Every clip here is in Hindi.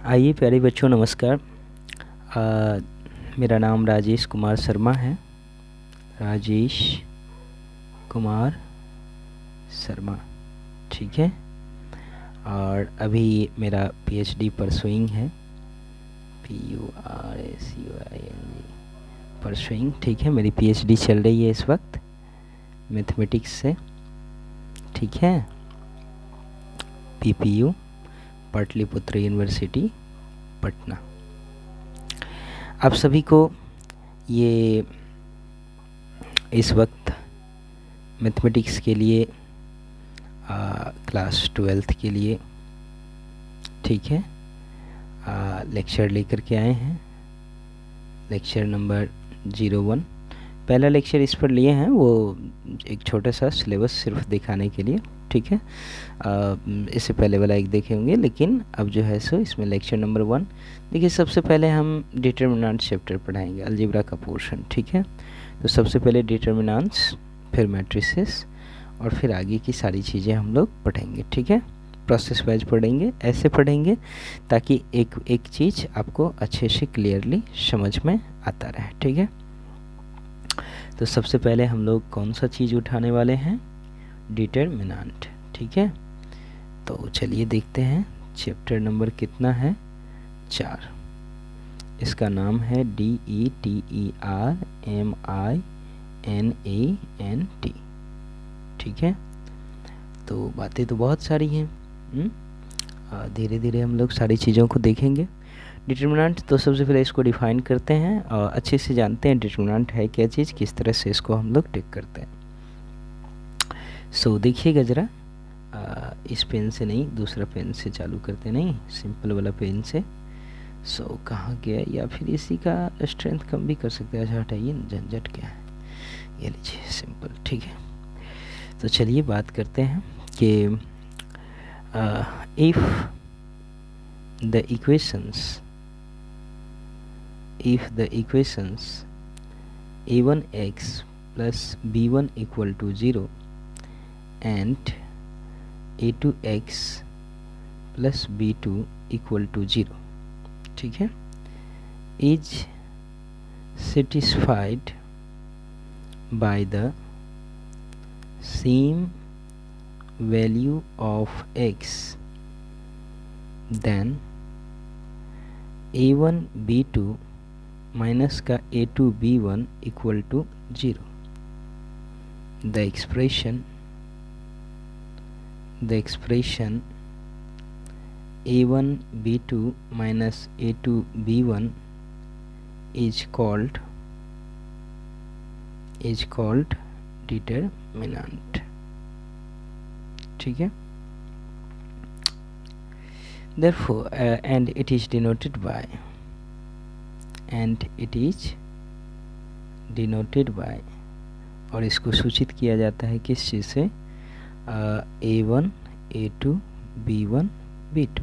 आइए प्यारे बच्चों, नमस्कार। मेरा नाम राजेश कुमार शर्मा है। राजेश कुमार शर्मा, ठीक है। और अभी मेरा पीएचडी परसुइंग है, PURSUING, परसुइंग, ठीक है। मेरी पीएचडी चल रही है इस वक्त मैथमेटिक्स से, ठीक है। PPU, Pataliputra university, Patna. आप सभी को ये इस वक्त मैथमेटिक्स के लिए क्लास 12th के लिए, ठीक है, लेक्चर लेकर के आए हैं। Lecture number 01। पहला लेक्चर इस पर लिए हैं, वो एक छोटा सा सिलेबस सिर्फ दिखाने के लिए, ठीक है। इससे पहले वाला एक देखे होंगे, लेकिन अब जो है सो इसमें लेक्चर नंबर 1। देखिए, सबसे पहले हम डिटर्मिनेंट चैप्टर पढ़ाएंगे, अलजेब्रा का पोर्शन, ठीक है। तो सबसे पहले डिटर्मिनेंट्स, फिर मैट्रिसेस, और फिर आगे की सारी चीज़ें हम लोग पढ़ेंगे, ठीक है। प्रोसेस वाइज पढ़ेंगे, ऐसे पढ़ेंगे ताकि एक एक चीज़ आपको अच्छे से क्लियरली समझ में आता रहे, ठीक है। तो सबसे पहले हम लोग कौन सा चीज़ उठाने वाले हैं? डिटर्मिनेंट, ठीक है। तो चलिए देखते हैं, चैप्टर नंबर कितना है? 4। इसका नाम है DETERMINANT, ठीक है। तो बातें तो बहुत सारी हैं, धीरे धीरे हम लोग सारी चीज़ों को देखेंगे। डिटर्मिनेंट, तो सबसे पहले इसको डिफाइन करते हैं और अच्छे से जानते हैं डिटर्मिनेंट है क्या चीज़, किस तरह से इसको हम लोग टेक करते हैं। सो देखिएगा ज़रा, इस पेन से नहीं, दूसरा पेन से चालू करते, नहीं सिंपल वाला पेन से। सो कहाँ गया, या फिर इसी का स्ट्रेंथ कम भी कर सकते हैं। अच्छा हटाइए, झंझट क्या है, ये लीजिए सिंपल, ठीक है। तो चलिए बात करते हैं कि if the equations a1x plus b1 equal to 0 and a2x plus b2 equal to 0, ठीक है, is satisfied by the same value of x, then a1 b2 minus का a2 b1 equal to 0। The expression a1 b2 minus a2 b1 is called determinant, ठीक है। Therefore, and it is denoted by, और इसको सूचित किया जाता है किस चीज़ से? a1 a2 b1 b2।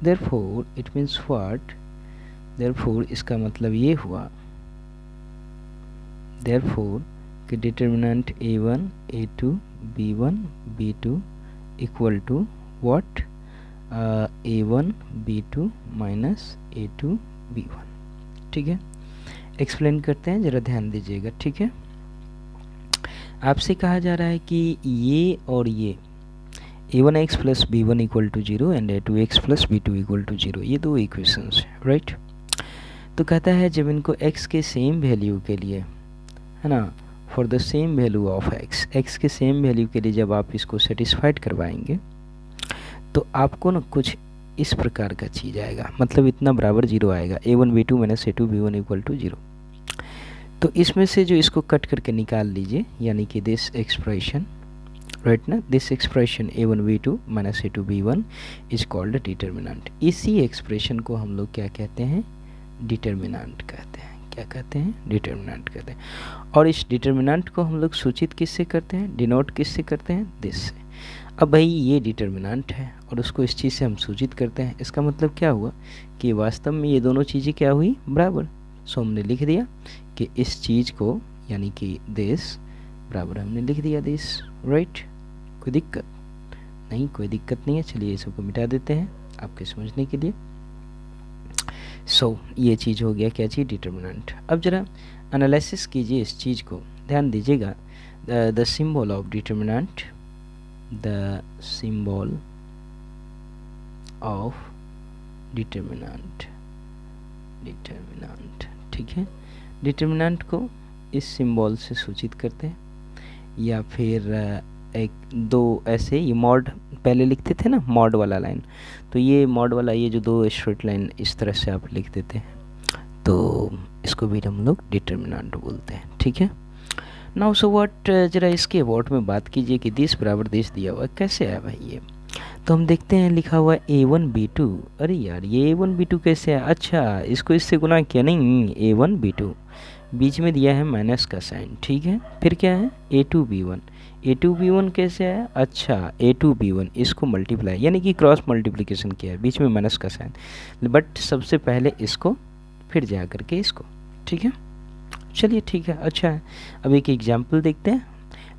Therefore it means what? Therefore इसका मतलब ये हुआ, therefore कि determinant a1 a2 b1 b2 equal to what? a1 b2 minus a2 b1, ठीक है। एक्सप्लेन करते हैं, ज़रा ध्यान दीजिएगा, ठीक है। आपसे कहा जा रहा है कि ये और ये a1x plus b1 equal to 0 and a2x plus b2 equal to 0, ये दो इक्वेशंस हैं, राइट। तो कहता है जब इनको x के सेम वैल्यू के लिए, है ना, for the same value of x के सेम वैल्यू के लिए जब आप इसको सेटिस्फाइड करवाएंगे तो आपको ना कुछ इस प्रकार का चीज़ आएगा, मतलब इतना बराबर 0 आएगा, a1 b2 minus a2 b1 equal to 0। तो इसमें से जो इसको कट करके निकाल लीजिए, यानी कि दिस एक्सप्रेशन, राइट ना, this expression a1 b2 minus a2 b1 is called determinant. इसी एक्सप्रेशन को हम लोग क्या कहते हैं? डिटर्मिनेंट कहते हैं। क्या कहते हैं? डिटर्मिनेंट कहते हैं। और इस डिटर्मिनेंट को हम लोग सूचित किससे करते हैं? डिनोट किससे करते हैं? दिस से। अब भाई ये डिटर्मिनेंट है और उसको इस चीज़ से हम सूचित करते हैं, इसका मतलब क्या हुआ कि वास्तव में ये दोनों चीज़ें क्या हुई? बराबर। सो हमने लिख दिया कि इस चीज़ को, यानी कि दिस बराबर हमने लिख दिया दिस, राइट। कोई दिक्कत नहीं? चलिए सबको मिटा देते हैं आपके समझने के लिए। सो ये चीज़ हो गया क्या चीज़, डिटर्मिनेंट। अब जरा एनालिसिस कीजिए इस चीज़ को, ध्यान दीजिएगा। The symbol of determinant, the symbol of determinant, determinant, ठीक है। डिटर्मिनेंट को इस सिंबल से सूचित करते हैं, या फिर एक दो ऐसे, ये मॉड पहले लिखते थे ना, मॉड वाला लाइन, तो ये मॉड वाला, ये जो दो स्ट्रेट लाइन इस तरह से आप लिख देते हैं, तो इसको भी हम लोग डिटर्मिनेंट बोलते हैं, ठीक है। नाउ सो व्हाट, जरा इसके अबाउट में बात कीजिए कि दिस बराबर दिस दिया हुआ है, कैसे आया भाई ये। तो हम देखते हैं लिखा हुआ है A1B2। अरे यार ये A1B2 कैसे है, अच्छा इसको इससे गुना किया, नहीं A1B2 बीच में दिया है माइनस का साइन, ठीक है। फिर क्या है A2B1, A2B1 कैसे आया, अच्छा A2B1 इसको मल्टीप्लाई यानी कि क्रॉस मल्टीप्लिकेशन किया है, बीच में माइनस का साइन, बट सबसे पहले इसको फिर जा करके इसको, ठीक है। चलिए ठीक है, अच्छा है। अब एक एग्जाम्पल देखते हैं,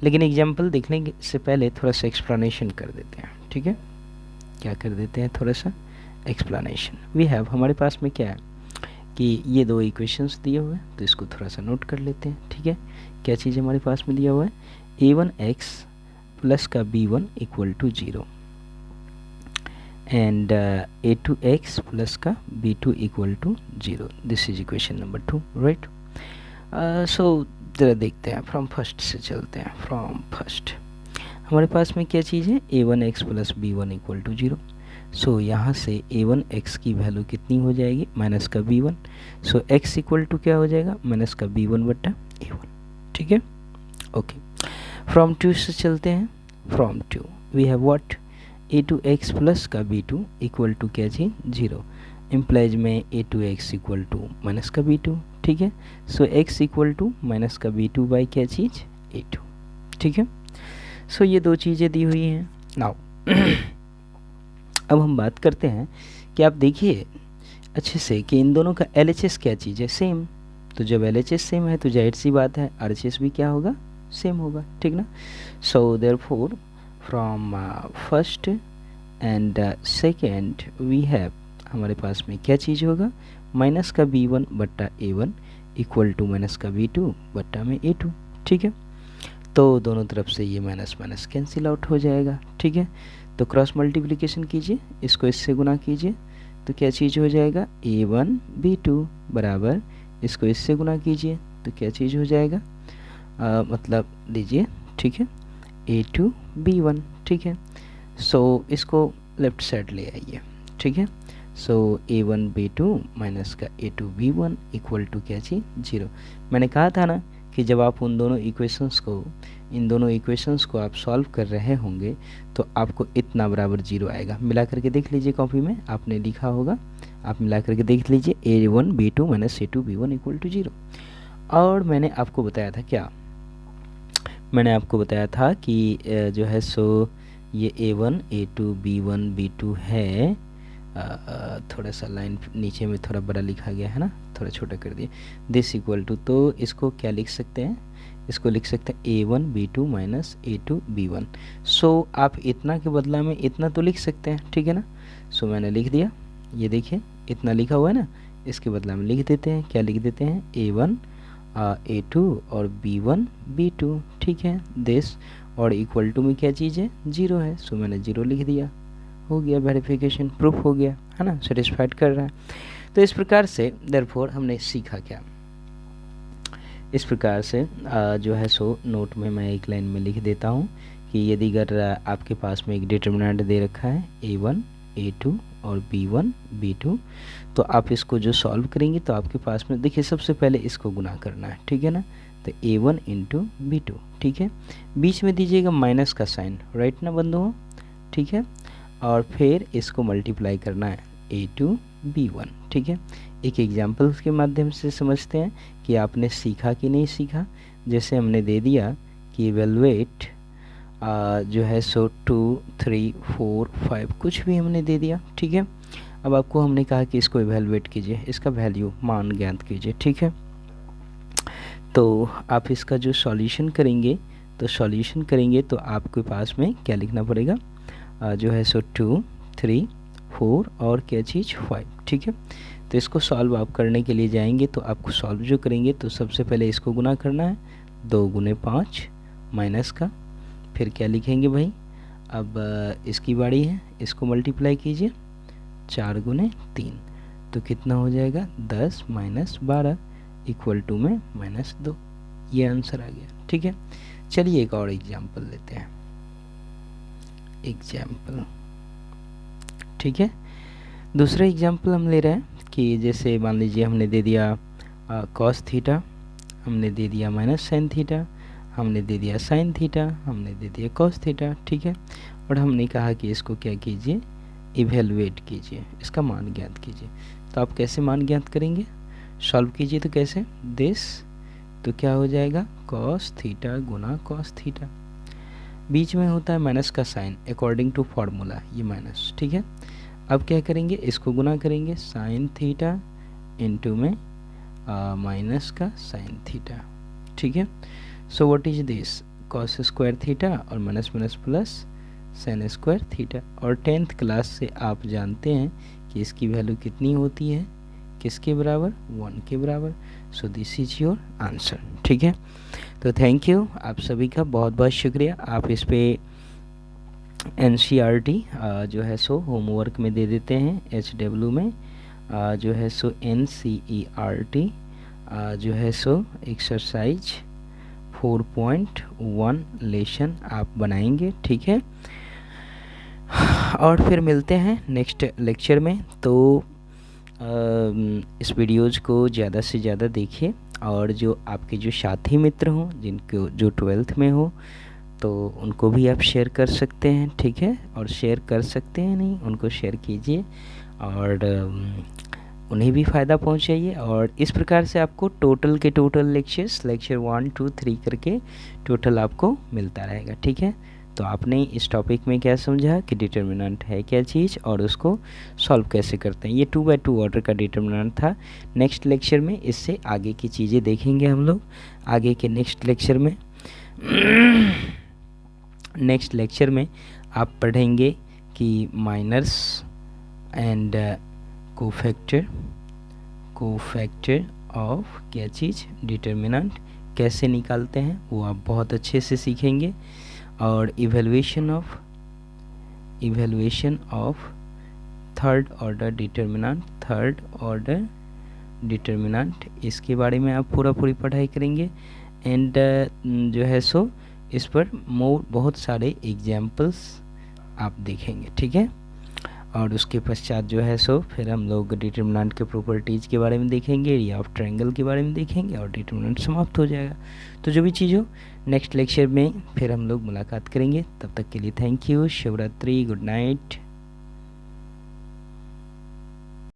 लेकिन एग्जाम्पल देखने से पहले थोड़ा सा एक्सप्लेनेशन कर देते हैं, ठीक है। क्या कर देते हैं, थोड़ा सा एक्सप्लेनेशन। वी हैव, हमारे पास में क्या है कि ये दो इक्वेशंस दिए हुए हैं, तो इसको थोड़ा सा नोट कर लेते हैं, ठीक है। क्या चीज़ हमारे पास में दिया हुआ है, A1x प्लस का B1 equal to 0 and A2x plus का B2 equal to 0। This is equation number 2, right. So जरा देखते हैं, फ्रॉम फर्स्ट से चलते हैं। फ्रॉम फर्स्ट हमारे पास में क्या चीज़ है, A1x plus B1 equal to 0। सो यहाँ से A1x की वैल्यू कितनी हो जाएगी, माइनस का B1। So x equal to क्या हो जाएगा, माइनस का B1 बट्टा A1, ठीक है, ओके। फ्रॉम 2 से चलते हैं। From 2 we have what, A2x plus का B2 इक्वल टू क्या चीज़, 0, इम्प्लाइज में A2x इक्वल टू माइनस का B2, ठीक है। सो x इक्वल टू माइनस का B2 बाई क्या चीज़, A2, ठीक है। सो ये दो चीज़ें दी हुई हैं। नाउ अब हम बात करते हैं कि आप देखिए अच्छे से कि इन दोनों का LHS क्या चीज़ है, सेम। तो जब LHS सेम है तो जाहिर सी बात है RHS भी क्या होगा, सेम होगा, ठीक ना। So therefore from first and second we have, हमारे पास में क्या चीज़ होगा, माइनस का B1 बट्टा A1 इक्वल टू माइनस का B2 बट्टा में A2, ठीक है। तो दोनों तरफ से ये माइनस माइनस कैंसिल आउट हो जाएगा, ठीक है। तो क्रॉस मल्टीप्लिकेशन कीजिए, इसको इससे गुना कीजिए, तो क्या चीज़ हो जाएगा, A1B2 बराबर, इसको इससे गुना कीजिए तो क्या चीज़ हो जाएगा, मतलब लीजिए, ठीक है, A2B1, ठीक है। सो इसको लेफ्ट साइड ले आइए, ठीक है। सो A1B2 माइनस का A2B1 इक्वल टू क्या चीज़, 0। मैंने कहा था ना कि जब आप उन दोनों इक्वेशंस को, इन दोनों इक्वेशंस को आप सॉल्व कर रहे होंगे तो आपको इतना बराबर 0 आएगा। मिला करके देख लीजिए, कॉपी में आपने लिखा होगा, आप मिला करके देख लीजिए, A1B2 minus A2B1 equal to 0। और मैंने आपको बताया था क्या, मैंने आपको बताया था कि जो है सो ये A1 A2 B1 B2 है, थोड़ा सा लाइन नीचे में थोड़ा बड़ा लिखा गया है ना, थोड़ा छोटा कर दिया, दिस इक्वल टू, तो इसको क्या लिख सकते हैं, इसको लिख सकते हैं A1B2 माइनस A2B1। सो आप इतना के बदला में इतना तो लिख सकते हैं, ठीक है ना। सो मैंने लिख दिया, ये देखिए इतना लिखा हुआ है ना, इसके बदला में लिख देते हैं, क्या लिख देते हैं, A1 A2 और B1 B2, ठीक है, दिस, और इक्वल टू में क्या चीज़ है, 0 है। सो मैंने 0 लिख दिया, हो गया, वेरिफिकेशन प्रूफ हो गया, है ना, सेटिस्फाइड कर रहा है। तो इस प्रकार से देयरफॉर हमने सीखा क्या, इस प्रकार से जो है सो नोट में मैं एक लाइन में लिख देता हूँ कि यदि अगर आपके पास में एक डिटर्मिनेंट दे रखा है A1 A2 और B1 B2, तो आप इसको जो सॉल्व करेंगे तो आपके पास में देखिए सबसे पहले इसको गुना करना है, ठीक है ना। तो A1 इंटू B2, ठीक है, बीच में दीजिएगा माइनस का साइन, राइट ना बंधुओं, ठीक है। और फिर इसको मल्टीप्लाई करना है A2 B1, ठीक है। एक एग्जाम्पल के माध्यम से समझते हैं कि आपने सीखा कि नहीं सीखा। जैसे हमने दे दिया कि इवेलुएट जो है सो 2 3 4 5 कुछ भी हमने दे दिया, ठीक है। अब आपको हमने कहा कि इसको इवेलुएट कीजिए, इसका वैल्यू मान ज्ञात कीजिए, ठीक है। तो आप इसका जो सॉल्यूशन करेंगे, तो सॉल्यूशन करेंगे तो आपके पास में क्या लिखना पड़ेगा, जो है सो 2 3 4 और क्या चीज़ 5, ठीक है। तो इसको सॉल्व आप करने के लिए जाएंगे तो आपको सॉल्व जो करेंगे तो सबसे पहले इसको गुना करना है, 2 गुने 5 माइनस का, फिर क्या लिखेंगे भाई, अब इसकी बारी है, इसको मल्टीप्लाई कीजिए, 4 गुने 3, तो कितना हो जाएगा 10 माइनस 12 इक्वल टू में -2। ये आंसर आ गया। ठीक है, चलिए एक और एग्जाम्पल लेते हैं। एग्जाम्पल, ठीक है, दूसरा एग्जाम्पल हम ले रहे हैं कि जैसे मान लीजिए हमने दे दिया कॉस थीटा, हमने दे दिया माइनस साइन थीटा, हमने दे दिया साइन थीटा, हमने दे दिया कॉस थीटा। ठीक है, और हमने कहा कि इसको क्या कीजिए, इवेलुएट कीजिए, इसका मान ज्ञात कीजिए। तो आप कैसे मान ज्ञात करेंगे, सॉल्व कीजिए तो कैसे, दिस, तो क्या हो जाएगा कॉस थीटा गुना कॉस थीटा, बीच में होता है माइनस का साइन अकॉर्डिंग टू फार्मूला, ये माइनस। ठीक है, अब क्या करेंगे, इसको गुना करेंगे, साइन थीटा इनटू में माइनस का साइन थीटा। ठीक है, so what is this, cos square theta और minus minus plus sine square theta. और 10th क्लास से आप जानते हैं कि इसकी वैल्यू कितनी होती है, किसके बराबर, 1 के बराबर। So this is your answer. ठीक है, तो थैंक यू, आप सभी का बहुत बहुत शुक्रिया। आप इस पे NCERT जो है सो होमवर्क में दे देते हैं, HW में जो है सो NCERT जो है सो एक्सरसाइज 4.1 लेसन आप बनाएंगे। ठीक है, और फिर मिलते हैं नेक्स्ट लेक्चर में। तो इस वीडियोज़ को ज़्यादा से ज़्यादा देखिए, और जो आपके जो साथी मित्र हों जिनको जो 12th में हो तो उनको भी आप शेयर कर सकते हैं। ठीक है, और शेयर कर सकते हैं नहीं, उनको शेयर कीजिए और उन्हें भी फ़ायदा पहुंचाइए। और इस प्रकार से आपको टोटल के टोटल लेक्चर्स, लेक्चर 1 2 3 करके टोटल आपको मिलता रहेगा। ठीक है, तो आपने इस टॉपिक में क्या समझा कि डिटर्मिनेंट है क्या चीज़ और उसको सॉल्व कैसे करते हैं। ये 2/2 ऑर्डर का डिटर्मिनेंट था। नेक्स्ट लेक्चर में इससे आगे की चीज़ें देखेंगे हम लोग, आगे के नेक्स्ट लेक्चर में। नेक्स्ट लेक्चर में आप पढ़ेंगे कि माइनर्स एंड कोफैक्टर ऑफ क्या चीज़, डिटर्मिनेंट कैसे निकालते हैं, वो आप बहुत अच्छे से सीखेंगे। और evaluation of third order determinant, इसके बारे में आप पूरी पढ़ाई करेंगे। एंड जो है सो इस पर बहुत सारे एग्जाम्पल्स आप देखेंगे। ठीक है, और उसके पश्चात जो है सो फिर हम लोग डिटर्मिनेंट के प्रॉपर्टीज़ के बारे में देखेंगे, एरिया ऑफ ट्रायंगल के बारे में देखेंगे और डिटर्मिनेंट समाप्त हो जाएगा। तो जो भी चीज़ हो नेक्स्ट लेक्चर में फिर हम लोग मुलाकात करेंगे। तब तक के लिए thank you, Shivratri, good night.